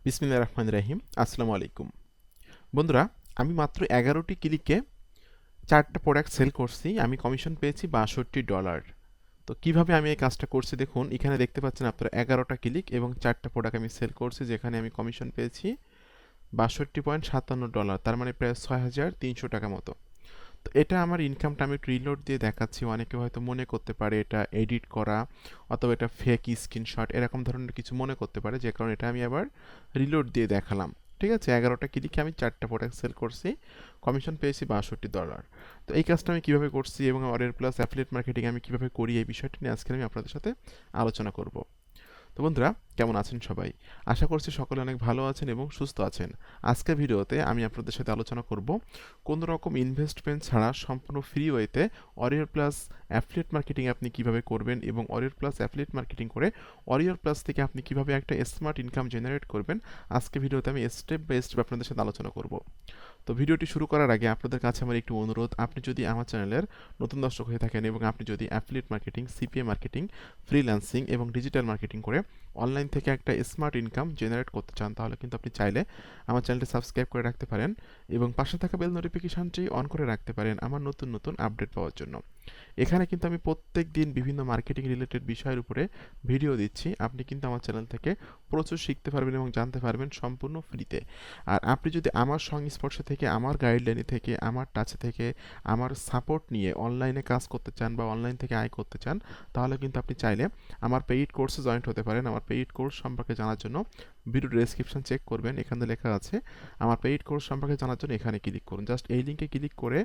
বিসমিল্লাহির রহমানির রহিম। আসসালামু আলাইকুম বন্ধুরা, আমি মাত্র 11টি ক্লিকে 4টা প্রোডাক্ট সেল করছি। আমি কমিশন পেয়েছি $62। তো কিভাবে আমি এই কাজটা করছি দেখুন, এখানে দেখতে পাচ্ছেন আপনারা 11টা ক্লিক এবং 4টা প্রোডাক্ট আমি সেল করছি, যেখানে আমি কমিশন পেয়েছি $62.57, তার মানে প্রায় $6,300 মতো। তো এটা আমার ইনকামটা আমি একটু রিলোড দিয়ে দেখাচ্ছি। অনেকে হয়তো মনে করতে পারে এটা এডিট করা অথবা এটা ফেক স্ক্রিনশট এরকম ধরনের কিছু মনে করতে পারে, যে কারণে এটা আমি আবার রিলোড দিয়ে দেখালাম। ঠিক আছে, 11টা ক্লিকে আমি 4টা প্রোডাক্ট সেল করছি, কমিশন পেয়েছি $62। তো এই কাজটা আমি কীভাবে করছি এবং অরিয়ার প্লাস অ্যাফিলিয়েট মার্কেটিং আমি কীভাবে করি, এই বিষয়টি নিয়ে আজকে আমি আপনাদের সাথে আলোচনা করব। তো বন্ধুরা, কেমন আছেন সবাই? আশা করছি সকলে অনেক ভালো আছেন এবং সুস্থ আছেন। আজকের ভিডিওতে আমি আপনাদের সাথে আলোচনা করব কোনো রকম ইনভেস্টমেন্ট ছাড়া সম্পূর্ণ ফ্রি ওয়েতে অরিয়র প্লাস অ্যাফিলিয়েট মার্কেটিং আপনি কিভাবে করবেন এবং অরিয়র প্লাস অ্যাফিলিয়েট মার্কেটিং করে অরিয়র প্লাস থেকে আপনি কিভাবে একটা স্মার্ট ইনকাম জেনারেট করবেন। আজকে ভিডিওতে আমি স্টেপ বাই স্টেপ আপনাদের সাথে আলোচনা করব। তো ভিডিওটি শুরু করার আগে আপনাদের কাছে আমার একটু অনুরোধ, আপনি যদি আমার চ্যানেলের নতুন দর্শক হয়ে থাকেন এবং আপনি যদি affiliate marketing, CPA marketing, freelancing এবং ডিজিটাল মার্কেটিং করে অনলাইন থেকে একটা স্মার্ট ইনকাম জেনারেট করতে চান, তাহলে কিন্তু আপনি চাইলে আমার চ্যানেলটি সাবস্ক্রাইব করে রাখতে পারেন এবং পাশে থাকা বেল নোটিফিকেশনটি অন করে রাখতে পারেন আমার নতুন নতুন আপডেট পাওয়ার জন্য। এখানে কিন্তু আমি প্রত্যেক দিন বিভিন্ন মার্কেটিং রিলেটেড বিষয়ের উপরে ভিডিও দিচ্ছি। আপনি কিন্তু আমার চ্যানেল থেকে প্রচুর শিখতে পারবেন এবং জানতে পারবেন সম্পূর্ণ ফ্রিতে। আর আপনি যদি আমার সংস্পর্শে থেকে, আমার গাইডলাইনে থেকে, আমার টাচে থেকে, আমার সাপোর্ট নিয়ে অনলাইনে কাজ করতে চান বা অনলাইন থেকে আয় করতে চান, তাহলে কিন্তু আপনি চাইলে আমার পেইড কোর্সে জয়েন্ট হতে পারেন। আমার পেইড কোর্স সম্পর্কে জানার জন্য ভিডিও ডেসক্রিপশন চেক করবেন, এখানে লেখা আছে আমার পেইড কোর্স সম্পর্কে জানার জন্য এখানে ক্লিক করুন। জাস্ট এই লিঙ্কে ক্লিক করে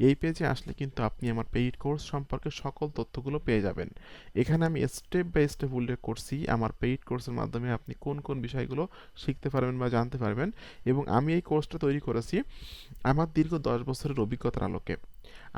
এই পেজে আসলে কিন্তু আপনি আমার পেইড কোর্স সম্পর্কে সকল তথ্যগুলো পেয়ে যাবেন। এখানে আমি স্টেপ বাই স্টেপ উল্লেখ করছি আমার পেইড কোর্সের মাধ্যমে আপনি কোন কোন বিষয়গুলো শিখতে পারবেন বা জানতে পারবেন। এবং আমি এই কোর্সটা তৈরি করেছি আমার দীর্ঘ 10 বছরের অভিজ্ঞতার আলোকে।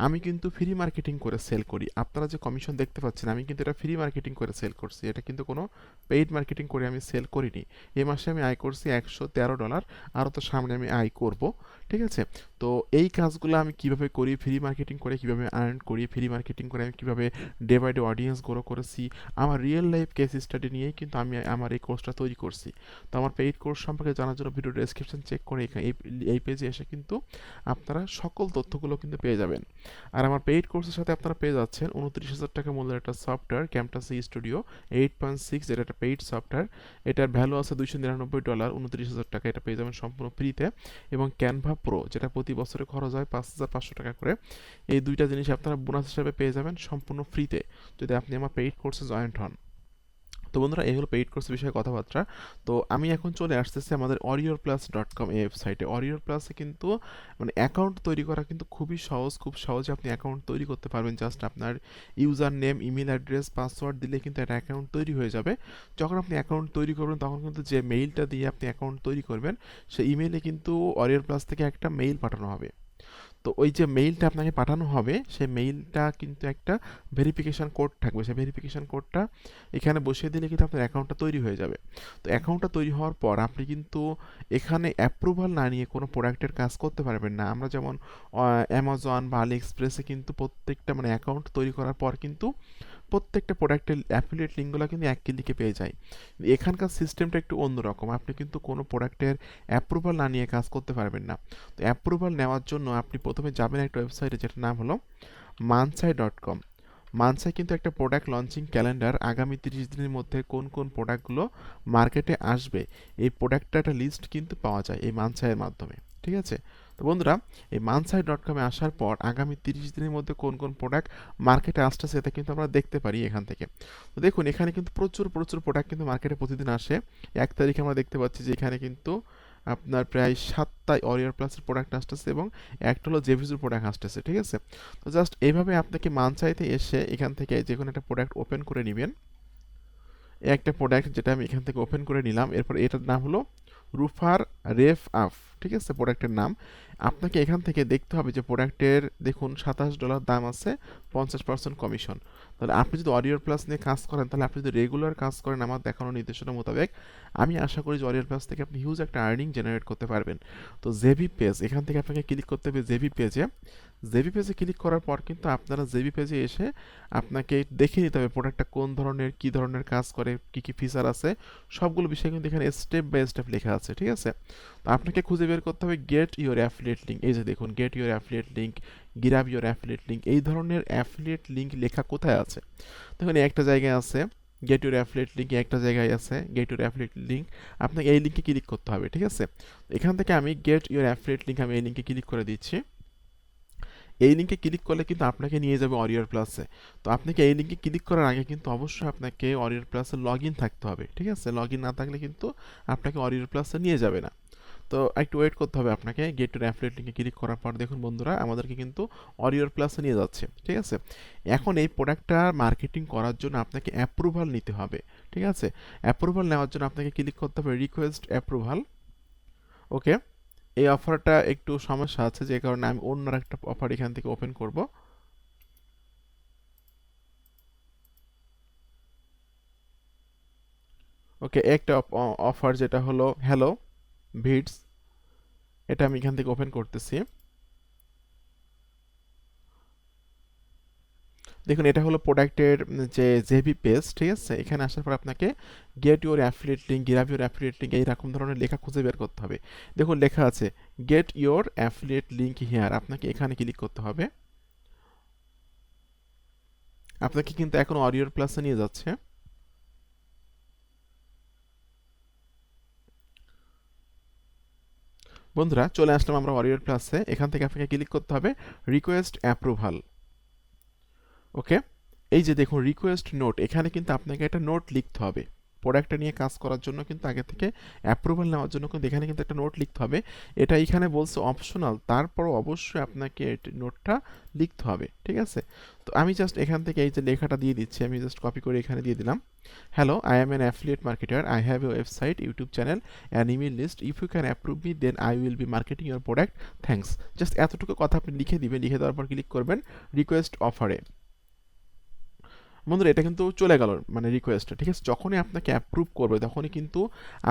আমি কিন্তু ফ্রি মার্কেটিং করে সেল করি। আপনারা যে কমিশন দেখতে পাচ্ছেন, আমি কিন্তু এটা ফ্রি মার্কেটিং করে সেল করছি। এটা কিন্তু কোনো পেইড মার্কেটিং করে আমি সেল করিনি। এই মাসে আমি আয় করছি $113, আরও তো সামনে আমি আয় করব। ঠিক আছে, তো এই কাজগুলো আমি কিভাবে করি, ফ্রি মার্কেটিং করে কিভাবে আর্ন করি, ফ্রি মার্কেটিং করে আমি কিভাবে day by day audience grow করেছি, আমার রিয়েল লাইফ কেস স্টাডি নিয়েই কিন্তু আমি আমার এই কোর্সটা তৈরি করছি। তো আমার পেইড কোর্স সম্পর্কে জানার জন্য ভিডিও ডেসক্রিপশন চেক করে এই পেজে এসে কিন্তু আপনারা সকল তথ্যগুলো কিন্তু পেয়ে যাবেন। আর আমার পেইড কোর্সের সাথে আপনারা পেয়ে যাচ্ছেন $29,000 মূল্যের একটা সফটওয়্যার ক্যামটাসি স্টুডিও 8.6, এটা একটা পেইড সফটওয়্যার। এটার ভ্যালু আছে $299, $29,000 এটা পেয়ে যাবেন সম্পূর্ণ ফ্রিতে। এবং ক্যানভা প্রো, যেটা প্রতি বছরে খরচ হয় $5,500 করে, এই দুইটা জিনিস আপনারা বোনাস হিসাবে পেয়ে যাবেন সম্পূর্ণ ফ্রিতে যদি আপনি আমার পেইড কোর্সে জয়েন্ট হন। তো বন্ধুরা, এই হলো পেইড কোর্সের বিষয়ে কথাবার্তা। তো আমি এখন চলে আসতেছি আমাদের oriorplus.com এই ওয়েবসাইটে। অরিওর প্লাসে কিন্তু মানে অ্যাকাউন্ট তৈরি করা কিন্তু খুবই সহজ, খুব সহজে আপনি অ্যাকাউন্ট তৈরি করতে পারবেন। জাস্ট আপনার user name, email address, password দিলে কিন্তু একটা অ্যাকাউন্ট তৈরি হয়ে যাবে। যখন আপনি অ্যাকাউন্ট তৈরি করবেন তখন কিন্তু যে মেইলটা দিয়ে আপনি অ্যাকাউন্ট তৈরি করবেন, সেই ইমেইলে কিন্তু অরিওর প্লাস থেকে একটা মেইল পাঠানো হবে। তো ওই যে মেইলটা আপনাকে পাঠানো হবে, সেই মেইলটা কিন্তু একটা ভেরিফিকেশান কোড থাকবে। সেই ভেরিফিকেশান কোডটা এখানে বসিয়ে দিলে কিন্তু আপনার অ্যাকাউন্টটা তৈরি হয়ে যাবে। তো অ্যাকাউন্টটা তৈরি হওয়ার পর আপনি কিন্তু এখানে অ্যাপ্রুভাল না নিয়ে কোনো প্রোডাক্টের কাজ করতে পারবেন না। আমরা যেমন অ্যামাজন বা আলি এক্সপ্রেসে কিন্তু প্রত্যেকটা মানে অ্যাকাউন্ট তৈরি করার পর কিন্তু প্রত্যেকটা প্রোডাক্টের অ্যাফিলিয়েট লিঙ্কগুলো কিন্তু এক ক্লিকে পেয়ে যায়। এখানকার সিস্টেমটা একটু অন্যরকম। আপনি কিন্তু কোনো প্রোডাক্টের অ্যাপ্রুভাল না নিয়ে কাজ করতে পারবেন না। তো অ্যাপ্রুভাল নেওয়ার জন্য আপনি প্রথমে যাবেন একটা ওয়েবসাইটে, যেটার নাম হলো mansai.com। মানসাই কিন্তু একটা প্রোডাক্ট লঞ্চিং ক্যালেন্ডার, আগামী 30 দিনের মধ্যে কোন কোন প্রোডাক্টগুলো মার্কেটে আসবে এই প্রোডাক্টটা একটা লিস্ট কিন্তু পাওয়া যায় এই মানসাইয়ের মাধ্যমে। ঠিক আছে, তো বন্ধুরা, এই mansai.com এ আসার পর আগামী 30 দিনের মধ্যে কোন কোন প্রোডাক্ট মার্কেটে আসতেছে এটা কিন্তু আমরা দেখতে পারি এখান থেকে। তো দেখুন, এখানে কিন্তু প্রচুর প্রচুর প্রোডাক্ট কিন্তু মার্কেটে প্রতিদিন আসে। 1 তারিখে আমরা দেখতে পাচ্ছি যে এখানে কিন্তু আপনার প্রায় 7টা অরিয়র প্লাসের প্রোডাক্ট আসতেছে এবং একটা হলো জেভিজুর প্রোডাক্ট আসতেছে। ঠিক আছে, তো জাস্ট এইভাবে আপনাকে মানসাইতে এসে এখান থেকে যে কোনো একটা প্রোডাক্ট ওপেন করে নেবেন। একটা প্রোডাক্ট যেটা আমি এখান থেকে ওপেন করে নিলাম, এরপর এটার নাম হলো রুফার রেফ আপ। ঠিক আছে, প্রোডাক্টের নাম। আপনাকে এখান থেকে দেখতে হবে যে প্রোডাক্টের দেখুন $27 দাম আছে, 50% কমিশন। তাহলে আপনি যদি অরিয়র প্লাস নিয়ে কাজ করেন, তাহলে আপনি যদি রেগুলার কাজ করেন আমার দেখানো নির্দেশনা মোতাবেক, আমি আশা করি যে অরিয়র প্লাস থেকে আপনি হিউজ একটা আর্নিং জেনারেট করতে পারবেন। তো জেবি পেজ, এখান থেকে আপনাকে ক্লিক করতে হবে জেবি পেজে। জেবি পেজে ক্লিক করার পর কিন্তু আপনারা জেবি পেজে এসে আপনাকে দেখে নিতে হবে প্রোডাক্টটা কোন ধরনের, কী ধরনের কাজ করে, কী কী ফিচার আছে, সবগুলো বিষয় কিন্তু এখানে স্টেপ বাই স্টেপ লেখা আছে, ঠিক আছে। তো আপনাকে খুঁজে বের করতে হবে গেট ইউর অ্যাফিলিয়েট লিঙ্ক। এই যে দেখুন get your affiliate link, grab your affiliate link, এই ধরনের অ্যাফিলিয়েট লিঙ্ক লেখা কোথায় আছে? দেখুন একটা জায়গায় আছে গেট ইউর অ্যাফিলিয়েট লিঙ্ক, একটা জায়গায় আছে গেট ইউর অ্যাফিলিয়েট লিঙ্ক। আপনাকে এই লিঙ্কে ক্লিক করতে হবে, ঠিক আছে। এখান থেকে আমি গেট ইউর অ্যাফিলিয়েট লিঙ্ক, আমি এই লিঙ্কে ক্লিক করে দিচ্ছি। এই লিঙ্কে ক্লিক করলে কিন্তু আপনাকে নিয়ে যাবে অরিয়র প্লাসে। তো আপনাকে এই লিঙ্কে ক্লিক করার আগে কিন্তু অবশ্যই আপনাকে অরিয়র প্লাসে লগ ইন থাকতে হবে, ঠিক আছে। লগ ইন না থাকলে কিন্তু আপনাকে অরিয়র প্লাসে নিয়ে যাবে না। তো একটু ওয়েট করতে হবে আপনাকে। গেট টু অ্যাফিলিয়েট লিঙ্কে ক্লিক করার পর দেখুন বন্ধুরা আমাদেরকে কিন্তু অরিয়র প্লাসে নিয়ে যাচ্ছে, ঠিক আছে। এখন এই প্রোডাক্টটা মার্কেটিং করার জন্য আপনাকে অ্যাপ্রুভাল নিতে হবে, ঠিক আছে। অ্যাপ্রুভাল নেওয়ার জন্য আপনাকে ক্লিক করতে হবে রিকোয়েস্ট অ্যাপ্রুভাল। ওকে, এই অফারটা একটু সমস্যা আছে, যে কারণে আমি অন্য একটা অফার এখান থেকে ওপেন করব। ওকে, একটা অফার যেটা হলো হ্যালো ভিডস, এটা আমি এখান থেকে ওপেন করতেছি। দেখুন এটা হলো প্রোডাক্টের যে জেবি পেজ, ঠিক আছে। এখানে আসার পর আপনাকে get your affiliate link, grab your affiliate link, এইরকম ধরনের লেখা খুঁজে বের করতে হবে। দেখুন লেখা আছে get your affiliate link here, আপনাকে এখানে ক্লিক করতে হবে। আপনাকে কিন্তু এখন অরিয়র প্লাসে নিয়ে যাচ্ছে। বন্ধুরা চলে আসলাম আমরা অরিয়র প্লাসে। এখান থেকে আপনাকে ক্লিক করতে হবে রিকোয়েস্ট অ্যাপ্রুভাল। ওকে, এই যে দেখুন রিকোয়েস্ট নোট, এখানে কিন্তু আপনাকে একটা নোট লিখতে হবে। প্রোডাক্টটা নিয়ে কাজ করার জন্য কিন্তু আগে থেকে অ্যাপ্রুভাল নেওয়ার জন্য কিন্তু এখানে কিন্তু একটা নোট লিখতে হবে। এটা এখানে বলছে অপশনাল, তারপরও অবশ্যই আপনাকে নোটটা লিখতে হবে, ঠিক আছে। তো আমি জাস্ট এখান থেকে এই যে লেখাটা দিয়ে দিচ্ছি, আমি জাস্ট কপি করে এখানে দিয়ে দিলাম। Hello, I am an affiliate marketer, I have a website, YouTube channel and email list, if you can approve me then I will be marketing your product, thanks. Just এতটুকু কথা আপনি লিখে দিবেন, লিখে দেওয়ার পর ক্লিক করবেন রিকোয়েস্ট অফারে। বন্ধুরা এটা কিন্তু চলে গেল মানে রিকোয়েস্টটা, ঠিক আছে। যখনই আপনাকে অ্যাপ্রুভ করবে তখনই কিন্তু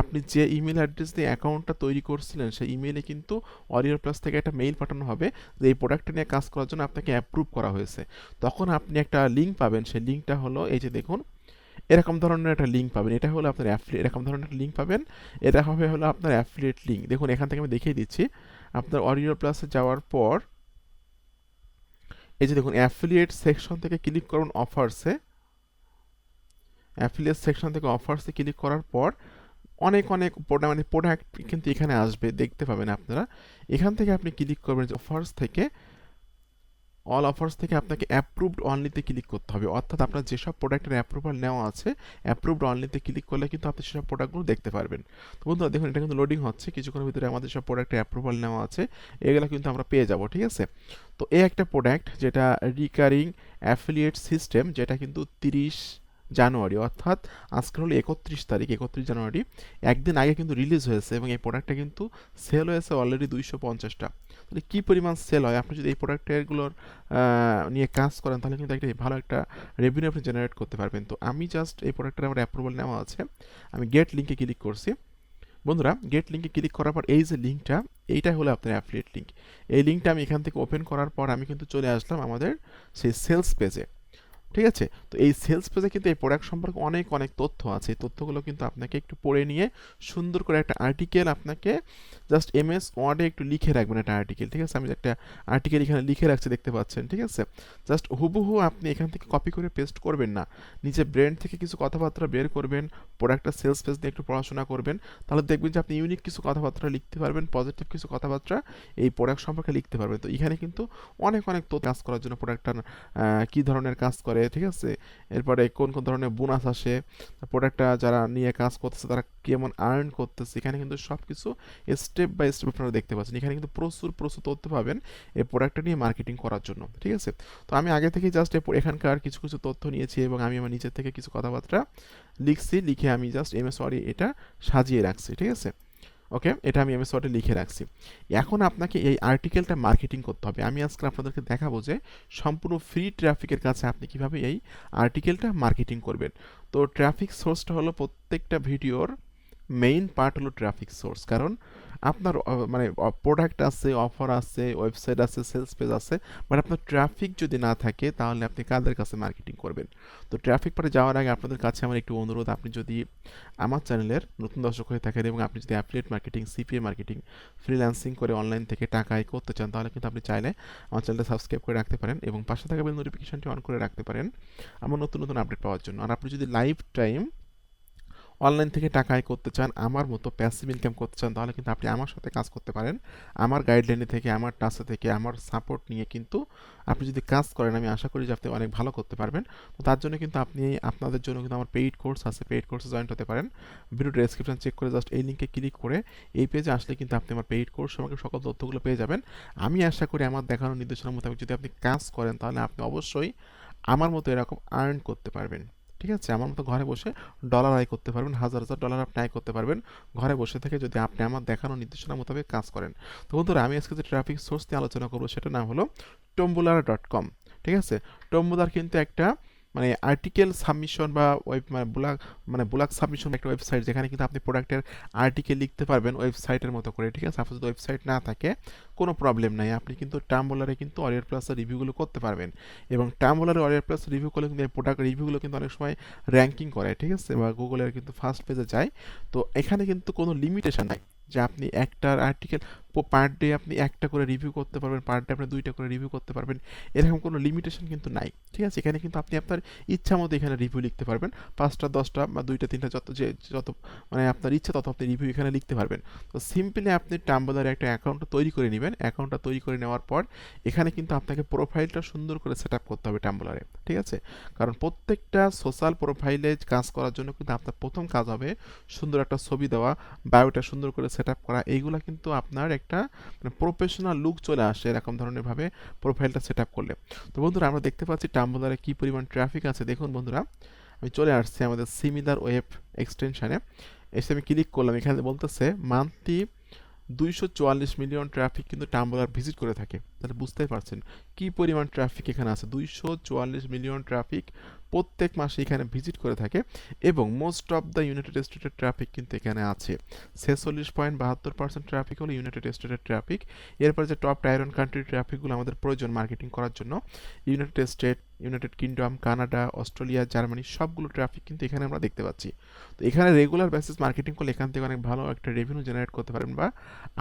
আপনি যে ইমেল অ্যাড্রেস দিয়ে অ্যাকাউন্টটা তৈরি করছিলেন সেই ইমেলে কিন্তু অরিয়র প্লাস থেকে একটা মেইল পাঠানো হবে যে এই প্রোডাক্টটা নিয়ে কাজ করার জন্য আপনাকে অ্যাপ্রুভ করা হয়েছে। তখন আপনি একটা লিঙ্ক পাবেন, সেই লিঙ্কটা হলো এই যে দেখুন এরকম ধরনের একটা লিঙ্ক পাবেন। এটা হলো আপনার এরকম ধরনের একটা লিঙ্ক পাবেন, এটা হবে হলো আপনার অ্যাফিলিয়েট লিঙ্ক। দেখুন এখান থেকে আমি দেখিয়ে দিচ্ছি। আপনার অরিয়র প্লাসে যাওয়ার পর এই যে দেখুন অ্যাফিলিয়েট সেকশন থেকে ক্লিক করুন অফার্সে। অ্যাফিলিয়েট সেকশন থেকে অফার্সে ক্লিক করার পর অনেক অনেক মানে প্রোডাক্ট কিন্তু এখানে আসবে, দেখতে পাবেন আপনারা। এখান থেকে আপনি ক্লিক করবেন যে অফার্স থেকে, অল অফার্স থেকে আপনাকে অ্যাপ্রুভড অনলিতে ক্লিক করতে হবে। অর্থাৎ আপনার যেসব প্রোডাক্টের অ্যাপ্রুভাল নেওয়া আছে অ্যাপ্রুভড অনলিতে ক্লিক করলে কিন্তু আপনি সেসব প্রোডাক্টগুলো দেখতে পারবেন। তো বন্ধুরা দেখুন এটা কিন্তু লোডিং হচ্ছে, কিছুক্ষণের ভিতরে আমাদের সব প্রোডাক্টের অ্যাপ্রুভাল নেওয়া আছে, এগুলো কিন্তু আমরা পেয়ে যাব, ঠিক আছে। তো এই একটা প্রোডাক্ট যেটা রিকারিং অ্যাফিলিয়েট সিস্টেম, যেটা কিন্তু 30 জানুয়ারি, অর্থাৎ আজকে হলো 31 তারিখ, 31 জানুয়ারি, একদিন আগে কিন্তু রিলিজ হয়েছে এবং এই প্রোডাক্টটা কিন্তু সেল হয়েছে অলরেডি 250টা। তাহলে কী পরিমাণ সেল হয়, আপনি যদি এই প্রোডাক্টগুলোর নিয়ে কাজ করেন তাহলে কিন্তু একটা ভালো একটা রেভিনিউ আপনি জেনারেট করতে পারবেন। তো আমি জাস্ট এই প্রোডাক্টের আমার অ্যাপ্রুভাল নেওয়া আছে, আমি গেট লিঙ্কে ক্লিক করছি। বন্ধুরা গেট লিঙ্কে ক্লিক করার পর এই যে লিঙ্কটা, এইটাই হলো আপনার অ্যাফিলিয়েট লিঙ্ক। এই লিঙ্কটা আমি এখান থেকে ওপেন করার পর আমি কিন্তু চলে আসলাম আমাদের সেই সেলস পেজে, ঠিক আছে। তো এই সেলস পেজে কিন্তু এই প্রোডাক্ট সম্পর্কে অনেক অনেক তথ্য আছে। এই তথ্যগুলো কিন্তু আপনাকে একটু পড়ে নিয়ে সুন্দর করে একটা আর্টিকেল আপনাকে জাস্ট এমএস ওয়ার্ডে একটু লিখে রাখবেন একটা আর্টিকেল, ঠিক আছে। আমি একটা আর্টিকেল এখানে লিখে রাখছি, দেখতে পাচ্ছেন, ঠিক আছে। জাস্ট হুবহু আপনি এখান থেকে কপি করে পেস্ট করবেন না, নিজে ব্রেন থেকে কিছু কথাবার্তা বের করবেন, প্রোডাক্টটা সেলস পেজ নিয়ে একটু পড়াশোনা করবেন, তাহলে দেখবেন যে আপনি ইউনিক কিছু কথাবার্তা লিখতে পারবেন, পজিটিভ কিছু কথাবার্তা এই প্রোডাক্ট সম্পর্কে লিখতে পারবেন। তো এখানে কিন্তু অনেক অনেক তথ্য কাজ করার জন্য প্রোডাক্টটা কী ধরনের কাজ করে, ঠিক আছে। এরপরে কোন কোন ধরনের বোনাস আসে, প্রোডাক্টটা যারা নিয়ে কাজ করতেছে তারা কেমন আর্ন করতেছে, এখানে কিন্তু সব কিছু স্টেপ বাই স্টেপ আপনারা দেখতে পাচ্ছেন। এখানে কিন্তু প্রচুর প্রচুর তথ্য পাবেন এই প্রোডাক্টটা নিয়ে মার্কেটিং করার জন্য, ঠিক আছে। তো আমি আগে থেকে জাস্ট এখানকার কিছু কিছু তথ্য নিয়েছি এবং আমি আমার নিচের থেকে কিছু কথাবার্তা লিখছি, লিখে আমি জাস্ট এমএস ওয়ার্ডে এটা সাজিয়ে রাখছি, ঠিক আছে। ওকে, এটা আমি এমএস ওয়ার্ডে লিখে রাখছি। এখন আপনাকে এই আর্টিকেলটা মার্কেটিং করতে হবে। আমি আজকে আপনাদেরকে দেখাবো যে সম্পূর্ণ ফ্রি ট্রাফিকের কাছে আপনি কিভাবে এই আর্টিকেলটা মার্কেটিং করবেন। তো ট্রাফিক সোর্সটা হলো প্রত্যেকটা ভিডিওর মেইন পার্ট হলো ট্রাফিক সোর্স। কারণ আপনার মানে প্রোডাক্ট আছে, অফার আছে, ওয়েবসাইট আছে, সেলস পেজ আছে, বাট আপনার ট্রাফিক যদি না থাকে তাহলে আপনি কাদের কাছে মার্কেটিং করবেন? তো ট্রাফিক পার্টে যাওয়ার আগে আপনাদের কাছে আমার একটু অনুরোধ, আপনি যদি আমার চ্যানেলের নতুন দর্শক হয়ে থাকেন এবং আপনি যদি affiliate marketing, CPA marketing, freelancing করে অনলাইন থেকে টাকা আয় করতে চান, তাহলে কিন্তু আপনি চাইলে আমার চ্যানেলটা সাবস্ক্রাইব করে রাখতে পারেন এবং পাশে থাকা বেল নোটিফিকেশনটি অন করে রাখতে পারেন আমার নতুন নতুন আপডেট পাওয়ার জন্য। আর আপনি যদি লাইফ টাইম অনলাইন থেকে টাকা আয় করতে চান, আমার মতো প্যাসিভ ইনকাম করতে চান, তাহলে কিন্তু আপনি আমার সাথে কাজ করতে পারেন। আমার গাইডলাইনে থেকে, আমার টাচে থেকে, আমার সাপোর্ট নিয়ে কিন্তু আপনি যদি কাজ করেন, আমি আশা করি যে আপনি অনেক ভালো করতে পারবেন। তো তার জন্য কিন্তু আপনি, আপনাদের জন্য কিন্তু আমার পেইড কোর্স আছে, পেইড কোর্সে জয়েন হতে পারেন। ভিডিও ডেসক্রিপশন চেক করে জাস্ট এই লিঙ্কে ক্লিক করে এই পেজে আসলে কিন্তু আপনি আমার পেইড কোর্স সম্পর্কে সকল তথ্যগুলো পেয়ে যাবেন। আমি আশা করি আমার দেখানো নির্দেশনা মোতাবেক যদি আপনি কাজ করেন, তাহলে আপনি অবশ্যই আমার মতো এরকম আর্ন করতে পারবেন। ঠিক আছে, আমার মতো ঘরে বসে ডলার আয় করতে পারবেন, হাজার হাজার ডলার আপনি আয় করতে পারবেন ঘরে বসে থেকে, যদি আপনি আমার দেখানো নির্দেশনা মোতাবেক কাজ করেন। তো বন্ধুরা, আমি আজকে যে ট্রাফিক সোর্স নিয়ে আলোচনা করবো সেটার নাম হলো tombular.com। ঠিক আছে, টম্বুলার কিন্তু একটা মানে আর্টিকেল সাবমিশন বা ওয়েব মানে ব্লগ সাবমিশন একটা ওয়েবসাইট, যেখানে কিন্তু আপনি প্রোডাক্টের আর্টিকেল লিখতে পারবেন ওয়েবসাইটের মতো করে। ঠিক আছে, আপনার যদি ওয়েবসাইট না থাকে কোনো প্রবলেম নাই, আপনি কিন্তু টাম্বলারে কিন্তু অরিয়ার প্লাসের রিভিউগুলো করতে পারবেন। এবং টাম্বলারে অরিয়ার প্লাস রিভিউ করলে কিন্তু এই প্রোডাক্ট রিভিউগুলো কিন্তু অনেক সময় র্যাঙ্কিং করে, ঠিক আছে, বা গুগলের কিন্তু ফার্স্ট পেজে যায়। তো এখানে কিন্তু কোনো লিমিটেশন নাই যে আপনি একটার আর্টিকেল পার ডে আপনি একটা করে রিভিউ করতে পারবেন, পার ডে আপনি দুইটা করে রিভিউ করতে পারবেন, এরকম কোনো লিমিটেশন কিন্তু নাই। ঠিক আছে, এখানে কিন্তু আপনি আপনার ইচ্ছা মতো এখানে রিভিউ লিখতে পারবেন, 5টা 10টা বা 2টা 3টা যত মানে আপনার ইচ্ছা তত আপনি রিভিউ এখানে লিখতে পারবেন। তো সিম্পলি আপনি টাম্বলারে একটা অ্যাকাউন্ট তৈরি করে নেবেন। অ্যাকাউন্টটা তৈরি করে নেওয়ার পর এখানে কিন্তু আপনাকে প্রোফাইলটা সুন্দর করে সেট আপ করতে হবে টাম্বলারে। ঠিক আছে, কারণ প্রত্যেকটা সোশ্যাল প্রোফাইলে কাজ করার জন্য কিন্তু আপনার প্রথম কাজ হবে সুন্দর একটা ছবি দেওয়া, বায়োটা সুন্দর করে সেট আপ করা। এইগুলা কিন্তু আপনার একটা মানে প্রফেশনাল লুক চলে আসে এরকম ধরনের ভাবে প্রোফাইলটা সেট আপ করলে। তো বন্ধুরা, আমরা দেখতে পাচ্ছি টাম্বলারে কি পরিমাণ ট্রাফিক আছে। দেখুন বন্ধুরা, আমি চলে আসছি আমাদের সিমিলার ওয়েব এক্সটেনশনে, এসে আমি ক্লিক করলাম। এখানে বলতেছে মান্থলি 244 মিলিয়ন ট্রাফিক কিন্তু টাম্বলার ভিজিট করে থাকে। তাহলে বুঝতেই পারছেন কি পরিমাণ ট্রাফিক এখানে আছে। 244 মিলিয়ন ট্রাফিক প্রত্যেক মাসে এখানে ভিজিট করে থাকে এবং মোস্ট অফ দ্য ইউনাইটেড স্টেটের ট্রাফিক কিন্তু এখানে আছে। 46.72% ট্রাফিক হলো ইউনাইটেড স্টেটের ট্রাফিক। এরপরে যে টপ টায়ার 1 কান্ট্রির ট্রাফিকগুলো আমাদের প্রয়োজন মার্কেটিং করার জন্য, United state, United kingdom, Canada, Australia, Germany, সবগুলো ট্রাফিক কিন্তু এখানে আমরা দেখতে পাচ্ছি। তো এখানে রেগুলার বেসিস মার্কেটিং করলে এখান থেকে অনেক ভালো একটা রেভিনিউ জেনারেট করতে পারেন বা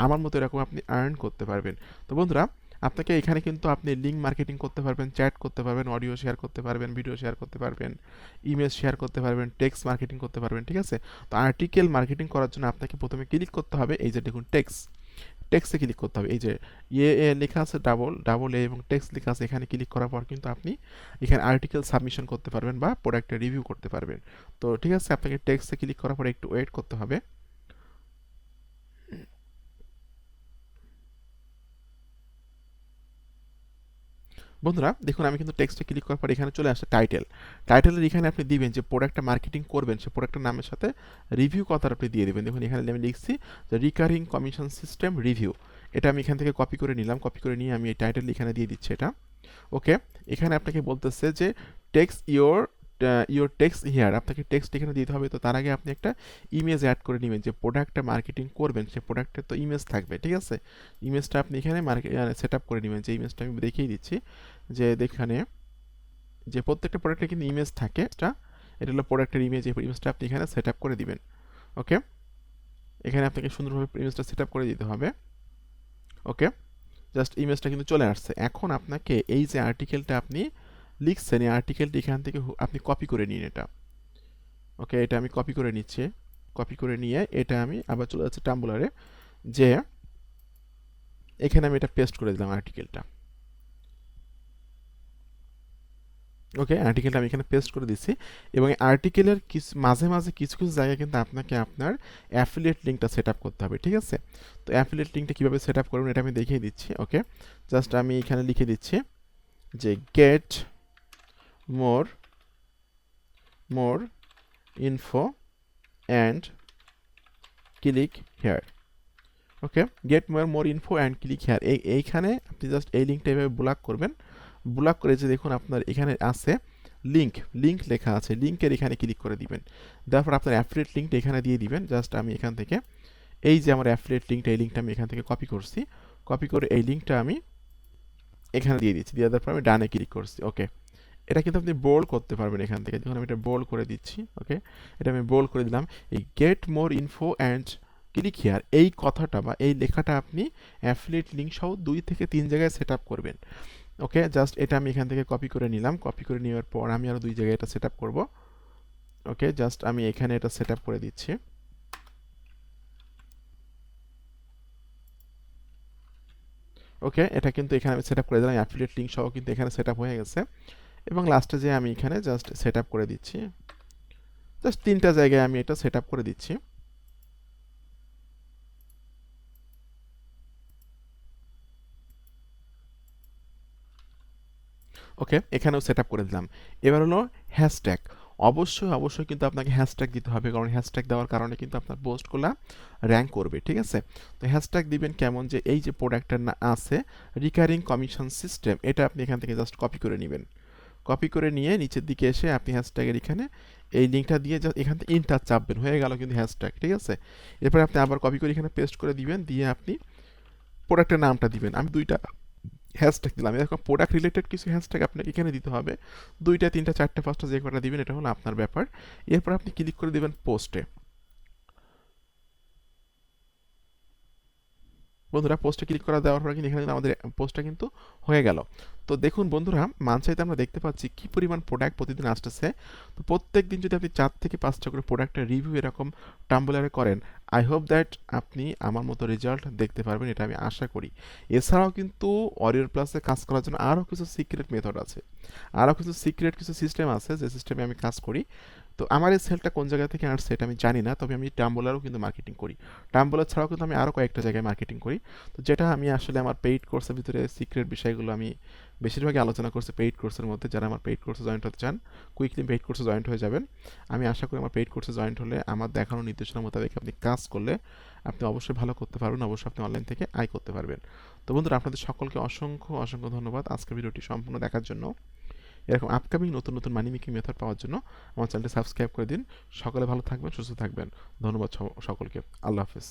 আমার মতো এরকম আপনি আর্ন করতে পারবেন। তো বন্ধুরা, আপনাকে এখানে কিন্তু আপনি লিঙ্ক মার্কেটিং করতে পারবেন, চ্যাট করতে পারবেন, অডিও শেয়ার করতে পারবেন, ভিডিও শেয়ার করতে পারবেন, ইমেজ শেয়ার করতে পারবেন, টেক্সট মার্কেটিং করতে পারবেন। ঠিক আছে, তো আর্টিকেল মার্কেটিং করার জন্য আপনাকে প্রথমে ক্লিক করতে হবে এই যে দেখুন টেক্সটে ক্লিক করতে হবে। এই যে এ লেখা আছে, ডাবল এ এবং টেক্সট লেখা আছে, এখানে ক্লিক করার পর কিন্তু আপনি এখানে আর্টিকেল সাবমিশন করতে পারবেন বা প্রোডাক্টের রিভিউ করতে পারবেন। তো ঠিক আছে, আপনাকে টেক্সটে ক্লিক করার পর একটু ওয়েট করতে হবে। বন্ধুরা দেখুন, আমি কিন্তু টেক্সটে ক্লিক করার পর এখানে চলে আসে টাইটেলের এখানে আপনি দিবেন যে প্রোডাক্টটা মার্কেটিং করবেন সে প্রোডাক্টের নামের সাথে রিভিউ কথাটা আপনি দিয়ে দেবেন। দেখুন এখানে আমি লিখছি যে রিকারিং কমিশন সিস্টেম রিভিউ। এটা আমি এখান থেকে কপি করে নিলাম, কপি করে নিয়ে আমি এই টাইটেল এখানে দিয়ে দিচ্ছি এটা। ওকে, এখানে আপনাকে বলতেছে যে টেক্সট ইওর টেক্সট হিয়ার, আপনাকে টেক্সট এখানে দিতে হবে। তো তার আগে আপনি একটা ইমেজ অ্যাড করে নেবেন, যে প্রোডাক্টটা মার্কেটিং করবেন সে প্রোডাক্টের তো ইমেজ থাকবে। ঠিক আছে, ইমেজটা আপনি এখানে সেট আপ করে নেবেন, যে ইমেজটা আমি দেখিয়ে দিচ্ছি। যে এখানে যে প্রত্যেকটা প্রোডাক্টের কিন্তু ইমেজ থাকে, এটা হলো প্রোডাক্টের ইমেজ, এই ইমেজটা আপনি এখানে সেট আপ করে দিবেন। ওকে, এখানে আপনাকে সুন্দরভাবে ইমেজটা সেট আপ করে দিতে হবে। ওকে, জাস্ট ইমেজটা কিন্তু চলে আসছে। এখন আপনাকে এই যে আর্টিকেলটা আপনি লিখছেন, এই আর্টিকেলটি এখান থেকে আপনি কপি করে নিন এটা। ওকে, এটা আমি কপি করে নিচ্ছি। কপি করে নিয়ে এটা আমি আবার চলে যাচ্ছি টাম্বলারে, যে এখানে আমি এটা পেস্ট করে দিলাম আর্টিকেলটা। ওকে, আর্টিকেলটা আমি এখানে পেস্ট করে দিচ্ছি এবং আর্টিকেলের মাঝে মাঝে কিছু কিছু জায়গায় কিন্তু আপনাকে আপনার অ্যাফিলিয়েট লিঙ্কটা সেট আপ করতে হবে। ঠিক আছে, তো অ্যাফিলিয়েট লিঙ্কটা কীভাবে সেট আপ করবেন এটা আমি দেখিয়ে দিচ্ছি। ওকে, জাস্ট আমি এখানে লিখে দিচ্ছি যে get more info and click here. Okay, get more info and click here, এইখানে আপনি জাস্ট এই লিঙ্কটা এভাবে ব্লক করবেন। ব্লক করে যে দেখুন আপনার এখানে আছে লিঙ্ক লেখা আছে, লিঙ্কের এখানে ক্লিক করে দিবেন। তারপর আপনার অ্যাফিলিয়েট লিঙ্কটা এখানে দিয়ে দিবেন। জাস্ট আমি এখান থেকে এই যে আমার অ্যাফিলিয়েট লিঙ্কটা, এই লিঙ্কটা আমি এখান থেকে কপি করছি, কপি করে এই লিঙ্কটা আমি এখানে দিয়ে দিচ্ছি, দিয়ে দেওয়ার পর আমি ডানে ক্লিক করছি। ওকে, এটা কিন্তু আপনি বোল্ড করতে পারবেন এখান থেকে, যখন আমি এটা বোল্ড করে দিচ্ছি। ওকে, এটা আমি বোল্ড করে দিলাম। এই get more info and click here, এই কথাটা বা এই লেখাটা আপনি অ্যাফিলিয়েট লিঙ্ক সহ 2 থেকে 3 জায়গায় সেট আপ করবেন। ওকে, জাস্ট এটা আমি এখান থেকে কপি করে নিলাম, কপি করে নেওয়ার পর আমি আরও 2 জায়গায় এটা সেট আপ করবো। ওকে, জাস্ট আমি এখানে এটা সেট আপ করে দিচ্ছি। ওকে, এটা কিন্তু এখানে আমি সেট আপ করে দিলাম, অ্যাফিলিয়েট লিঙ্ক সহ কিন্তু এখানে সেট আপ হয়ে গেছে। এবং লাস্টে যে আমি এখানে জাস্ট সেট আপ করে দিচ্ছি, জাস্ট 3টা জায়গায় আমি এটা সেট আপ করে দিচ্ছি। ওকে, এখানেও সেট আপ করে দিলাম। এবার হলো হ্যাশট্যাগ। অবশ্যই কিন্তু আপনাকে হ্যাশট্যাগ দিতে হবে, কারণ হ্যাশট্যাগ দেওয়ার কারণে কিন্তু আপনার পোস্টগুলো র্যাঙ্ক করবে, ঠিক আছে? তো হ্যাশট্যাগ দিবেন কেমন, যে এই যে প্রোডাক্টের না আছে রিকারিং কমিশন সিস্টেম, এটা আপনি এখান থেকে জাস্ট কপি করে নেবেন। কপি করে নিয়ে নিচের দিকে এসে আপনি হ্যাশট্যাগের এখানে এই লিঙ্কটা দিয়ে এখান থেকে ইন্টার চাপবেন, হয়ে গেল কিন্তু হ্যাশট্যাগ, ঠিক আছে? এরপরে আপনি আবার কপি করে এখানে পেস্ট করে দিবেন, দিয়ে আপনি প্রোডাক্টের নামটা দিবেন। আমি 2টা হ্যাশট্যাগ দিলাম, এরকম প্রোডাক্ট রিলেটেড কিছু হ্যাশট্যাগ আপনাকে এখানে দিতে হবে। 2টা 3টা 4টা 5টা যে কটা দিবেন, এটা হলো আপনার ব্যাপার। এরপর আপনি ক্লিক করে দিবেন পোস্টে। বন্ধুরা, পোস্টে ক্লিক করা দেওয়ার পর কিন্তু এখানে কিন্তু আমাদের পোস্টটা কিন্তু হয়ে গেল। তো দেখুন বন্ধুরা, মানসাইতে আমরা দেখতে পাচ্ছি কি পরিমাণ প্রোডাক্ট প্রতিদিন আসতেছে। তো প্রত্যেক দিন যদি আপনি 4 থেকে 5টা করে প্রোডাক্টের রিভিউ এরকম টাম্বলারে করেন, আই হোপ দ্যাট আপনি আমার মতো রেজাল্ট দেখতে পারবেন, এটা আমি আশা করি। এছাড়াও কিন্তু অরিয়র প্লাসে কাজ করার জন্য আরও কিছু সিক্রেট মেথড আছে, আরও কিছু সিক্রেট কিছু সিস্টেম আছে, যে সিস্টেমে আমি কাজ করি। তো আমার এই সেলটা কোন জায়গা থেকে আসছে এটা আমি জানি না, তবে আমি টাম্বলারও কিন্তু মার্কেটিং করি। টাম্বলার ছাড়াও কিন্তু আমি আরও কয়েকটা জায়গায় মার্কেটিং করি। তো যেটা আমি আসলে আমার পেইড কোর্সের ভিতরে সিক্রেট বিষয়গুলো আমি বেশিরভাগই আলোচনা করছি পেইড কোর্সের মধ্যে। যারা আমার পেইড কোর্সে জয়েন্ট হতে চান, কুইকলি পেইড কোর্সে জয়েন্ট হয়ে যাবেন। আমি আশা করি আমার পেইড কোর্সে জয়েন্ট হলে আমার দেখানো নির্দেশনা মোতাবেক আপনি কাজ করলে আপনি অবশ্যই ভালো করতে পারবেন, অবশ্যই আপনি অনলাইন থেকে আয় করতে পারবেন। তো বন্ধুরা, আপনাদের সকলকে অসংখ্য ধন্যবাদ আজকের ভিডিওটি সম্পূর্ণ দেখার জন্য। এরকম আপকামিং নতুন নতুন মানি মেকিং মেথড পাওয়ার জন্য আমার চ্যানেলটি সাবস্ক্রাইব করে দিন। সকলে ভালো থাকবেন, সুস্থ থাকবেন। ধন্যবাদ সকলকে। আল্লাহ হাফেজ।